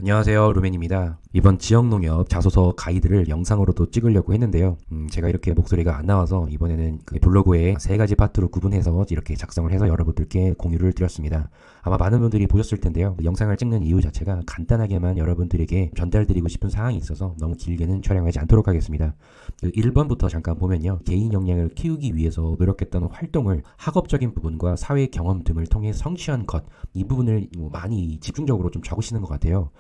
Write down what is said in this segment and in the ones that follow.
안녕하세요, 루멘입니다. 이번 지역농협 자소서 가이드를 영상으로도 찍으려고 했는데요. 제가 이렇게 목소리가 안 나와서 이번에는 그 블로그에 세 가지 파트로 구분해서 이렇게 작성을 해서 여러분들께 공유를 드렸습니다. 아마 많은 분들이 보셨을 텐데요. 영상을 찍는 이유 자체가 간단하게만 여러분들에게 전달드리고 싶은 사항이 있어서 너무 길게는 촬영하지 않도록 하겠습니다. 그 1번부터 잠깐 보면요. 개인 역량을 키우기 위해서 노력했던 활동을 학업적인 부분과 사회 경험 등을 통해 성취한 것, 이 부분을 많이 집중적으로 좀 적으시는 것 같아요.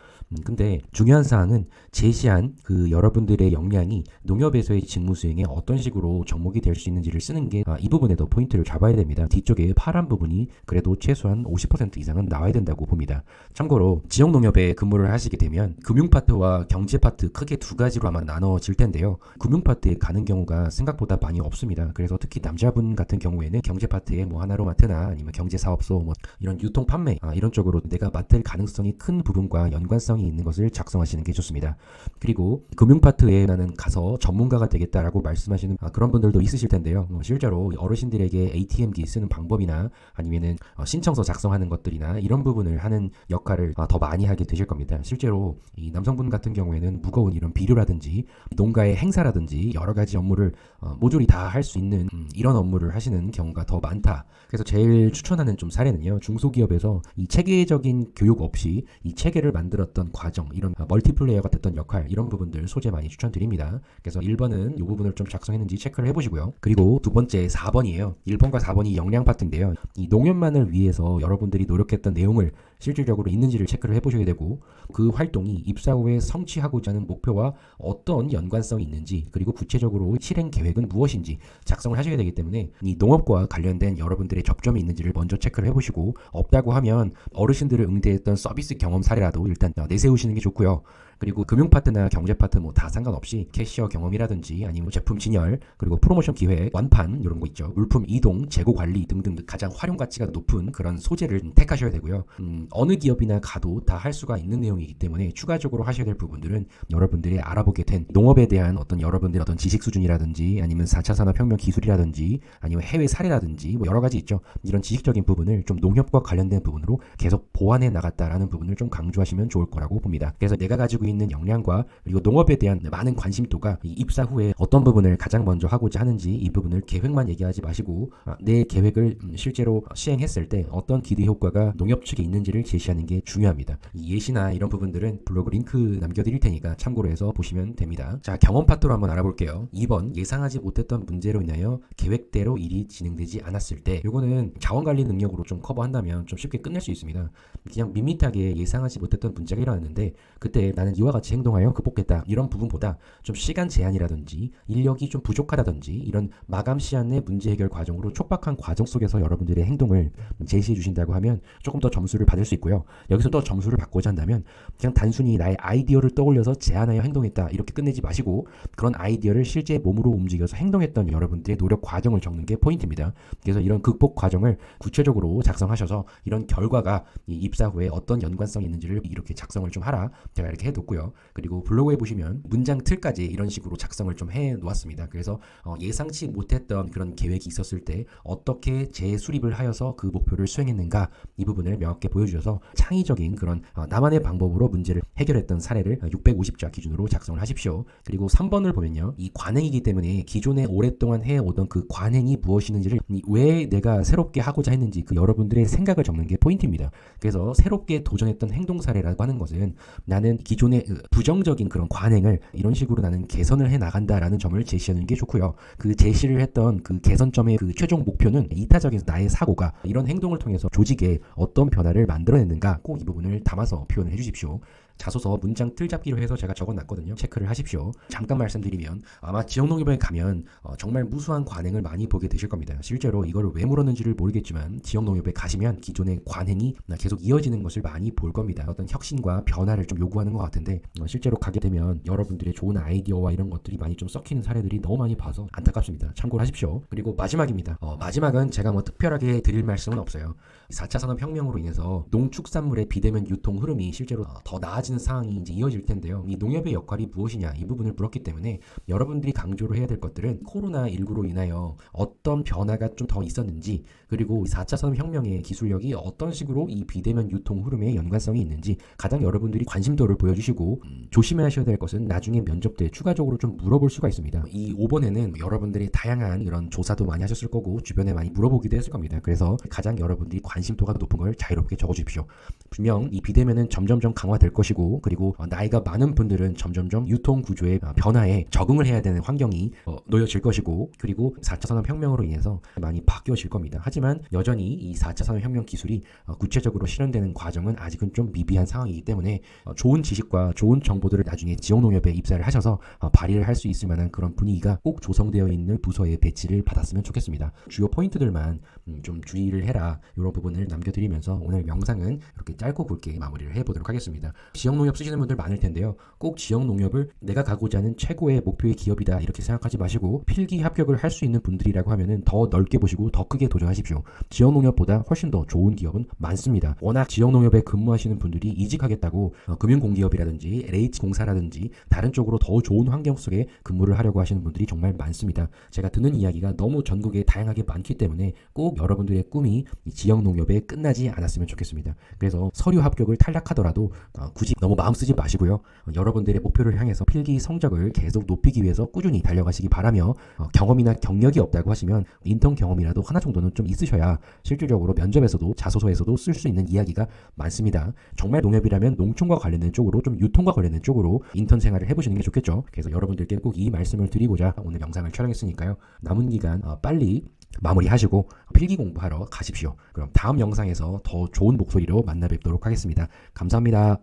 근데 중요한 사항은 제시한 그 여러분들의 역량이 농협에서의 직무 수행에 어떤 식으로 접목이 될 수 있는지를 쓰는 게 이 부분에도 포인트를 잡아야 됩니다. 뒤쪽에 파란 부분이 그래도 최소한 50% 이상은 나와야 된다고 봅니다. 참고로 지역 농협에 근무를 하시게 되면 금융 파트와 경제 파트 크게 두 가지로 아마 나눠질 텐데요. 금융 파트에 가는 경우가 생각보다 많이 없습니다. 그래서 특히 남자분 같은 경우에는 경제 파트에 뭐 하나로마트나 아니면 경제사업소 뭐 이런 유통 판매 이런 쪽으로 내가 맡을 가능성이 큰 부분과 연관성이 있는 것을 작성하시는 게 좋습니다. 그리고 금융 파트에 나는 가서 전문가가 되겠다라고 말씀하시는 그런 분들도 있으실 텐데요. 실제로 어르신들에게 ATM기 쓰는 방법이나 아니면은 신청서 작성하는 것들이나 이런 부분을 하는 역할을 더 많이 하게 되실 겁니다. 실제로 이 남성분 같은 경우에는 무거운 이런 비료라든지 농가의 행사라든지 여러 가지 업무를 모조리 다 할 수 있는 이런 업무를 하시는 경우가 더 많다. 그래서 제일 추천하는 좀 사례는요. 중소기업에서 이 체계적인 교육 없이 이 체계를 만들었던 과정, 이런 멀티플레이어가 됐던 역할, 이런 부분들 소재 많이 추천드립니다. 그래서 1번은 이 부분을 좀 작성했는지 체크를 해보시고요. 그리고 두 번째 4번이에요. 1번과 4번이 역량 파트인데요. 이 농협만을 위해서 여러분들이 노력했던 내용을 실질적으로 있는지를 체크를 해보셔야 되고, 그 활동이 입사 후에 성취하고자 하는 목표와 어떤 연관성이 있는지, 그리고 구체적으로 실행 계획은 무엇인지 작성을 하셔야 되기 때문에 이 농업과 관련된 여러분들의 접점이 있는지를 먼저 체크를 해보시고, 없다고 하면 어르신들을 응대했던 서비스 경험 사례라도 일단 내세우시는 게 좋고요. 그리고 금융 파트나 경제 파트 뭐 다 상관없이 캐시어 경험이라든지 아니면 제품 진열, 그리고 프로모션 기획, 완판 이런 거 있죠. 물품 이동, 재고 관리 등등 가장 활용 가치가 높은 그런 소재를 택하셔야 되고요. 어느 기업이나 가도 다 할 수가 있는 내용이기 때문에 추가적으로 하셔야 될 부분들은 여러분들이 알아보게 된 농업에 대한 어떤 여러분들의 어떤 지식 수준이라든지 아니면 4차 산업혁명 기술이라든지 아니면 해외 사례라든지 뭐 여러 가지 있죠. 이런 지식적인 부분을 좀 농협과 관련된 부분으로 계속 보완해 나갔다라는 부분을 좀 강조하시면 좋을 거라고 봅니다. 그래서 내가 가지고 있는 역량과 그리고 농업에 대한 많은 관심도가 이 입사 후에 어떤 부분을 가장 먼저 하고자 하는지 이 부분을 계획만 얘기하지 마시고 내 계획을 실제로 시행했을 때 어떤 기대 효과가 농협 측에 있는지를 제시하는 게 중요합니다. 이 예시나 이런 부분들은 블로그 링크 남겨드릴 테니까 참고로 해서 보시면 됩니다. 자, 경험 파트로 한번 알아볼게요. 2번 예상하지 못했던 문제로 인하여 계획대로 일이 진행되지 않았을 때, 요거는 자원관리 능력으로 좀 커버한다면 좀 쉽게 끝낼 수 있습니다. 그냥 밋밋하게 예상하지 못했던 문제가 일어났는데 그때 나는 이와 같이 행동하여 극복했다, 이런 부분보다 좀 시간 제한이라든지 인력이 좀 부족하다든지 이런 마감 시한 내 문제 해결 과정으로 촉박한 과정 속에서 여러분들의 행동을 제시해 주신다고 하면 조금 더 점수를 받을 수 있고요. 여기서 또 점수를 받고자 한다면 그냥 단순히 나의 아이디어를 떠올려서 제안하여 행동했다 이렇게 끝내지 마시고, 그런 아이디어를 실제 몸으로 움직여서 행동했던 여러분들의 노력 과정을 적는 게 포인트입니다. 그래서 이런 극복 과정을 구체적으로 작성하셔서 이런 결과가 이 입사 후에 어떤 연관성이 있는지를 이렇게 작성을 좀 하라, 제가 이렇게 해뒀고요. 그리고 블로그에 보시면 문장 틀까지 이런 식으로 작성을 좀 해놓았습니다. 그래서 예상치 못했던 그런 계획이 있었을 때 어떻게 재수립을 하여서 그 목표를 수행했는가, 이 부분을 명확히 보여주셔서 창의적인 그런 나만의 방법으로 문제를 해결했던 사례를 650자 기준으로 작성을 하십시오. 그리고 3번을 보면요, 이 관행이기 때문에 기존에 오랫동안 해오던 그 관행이 무엇이는지를, 왜 내가 새롭게 하고자 했는지 그 여러분들의 생각을 적는 게 포인트입니다. 그래서 새롭게 도전했던 행동 사례라고 하는 것은 나는 기존의 부정적인 그런 관행을 이런 식으로 나는 개선을 해 나간다라는 점을 제시하는 게 좋고요. 그 제시를 했던 그 개선점의 그 최종 목표는 이타적인 나의 사고가 이런 행동을 통해서 조직에 어떤 변화를 만들어냈는가, 꼭 이 부분을 담아서 표현을 해주십시오. 자소서 문장 틀잡기로 해서 제가 적어놨거든요. 체크를 하십시오. 잠깐 말씀드리면 아마 지역농협에 가면 정말 무수한 관행을 많이 보게 되실 겁니다. 실제로 이걸 왜 물었는지를 모르겠지만 지역농협에 가시면 기존의 관행이 계속 이어지는 것을 많이 볼 겁니다. 어떤 혁신과 변화를 좀 요구하는 것 같은 텐데 실제로 가게 되면 여러분들의 좋은 아이디어와 이런 것들이 많이 좀 섞이는 사례들이 너무 많이 봐서 안타깝습니다. 참고를 하십시오. 그리고 마지막입니다. 마지막은 제가 뭐 특별하게 드릴 말씀은 없어요. 4차 산업혁명으로 인해서 농축산물의 비대면 유통 흐름이 실제로 더 나아지는 상황이 이제 이어질 텐데요. 이 농협의 역할이 무엇이냐 이 부분을 물었기 때문에 여러분들이 강조를 해야 될 것들은 코로나19로 인하여 어떤 변화가 좀 더 있었는지, 그리고 4차 산업혁명의 기술력이 어떤 식으로 이 비대면 유통 흐름에 연관성이 있는지 가장 여러분들이 관심도를 보여주시고 조심하셔야 될 것은 나중에 면접 때 추가적으로 좀 물어볼 수가 있습니다. 이 5번에는 여러분들이 다양한 이런 조사도 많이 하셨을 거고 주변에 많이 물어보기도 했을 겁니다. 그래서 가장 여러분들이 관심도가 높은 걸 자유롭게 적어주십시오. 분명 이 비대면은 점점점 강화될 것이고, 그리고 나이가 많은 분들은 점점점 유통 구조의 변화에 적응을 해야 되는 환경이 놓여질 것이고, 그리고 4차 산업혁명으로 인해서 많이 바뀌어질 겁니다. 하지만 여전히 이 4차 산업혁명 기술이 구체적으로 실현되는 과정은 아직은 좀 미비한 상황이기 때문에 좋은 지식과 좋은 정보들을 나중에 지역농협에 입사를 하셔서 발휘를 할 수 있을 만한 그런 분위기가 꼭 조성되어 있는 부서에 배치를 받았으면 좋겠습니다. 주요 포인트들만 좀 주의를 해라, 이런 부분을 남겨드리면서 오늘 영상은 이렇게 짧고 굵게 마무리를 해보도록 하겠습니다. 지역농협 쓰시는 분들 많을 텐데요. 꼭 지역농협을 내가 가고자 하는 최고의 목표의 기업이다 이렇게 생각하지 마시고, 필기 합격을 할 수 있는 분들이라고 하면은 더 넓게 보시고 더 크게 도전하십시오. 지역농협보다 훨씬 더 좋은 기업은 많습니다. 워낙 지역농협에 근무하시는 분들이 이직하겠다고 금융공기업이라든지 LH공사라든지 다른 쪽으로 더 좋은 환경 속에 근무를 하려고 하시는 분들이 정말 많습니다. 제가 듣는 이야기가 너무 전국에 다양하게 많기 때문에 꼭 여러분들의 꿈이 이 지역농협에 끝나지 않았으면 좋겠습니다. 그래서 서류 합격을 탈락하더라도 굳이 너무 마음 쓰지 마시고요. 여러분들의 목표를 향해서 필기 성적을 계속 높이기 위해서 꾸준히 달려가시기 바라며, 경험이나 경력이 없다고 하시면 인턴 경험이라도 하나 정도는 좀 있으셔야 실질적으로 면접에서도 자소서에서도 쓸 수 있는 이야기가 많습니다. 정말 농협이라면 농촌과 관련된 쪽으로, 좀 유통과 관련된 쪽으로 인턴 생활을 해보시는 게 좋겠죠. 그래서 여러분들께 꼭 이 말씀을 드리고자 오늘 영상을 촬영했으니까요. 남은 기간 빨리 마무리하시고 필기 공부하러 가십시오. 그럼 다음 영상에서 더 좋은 목소리로 만나 뵙도록 하겠습니다. 감사합니다.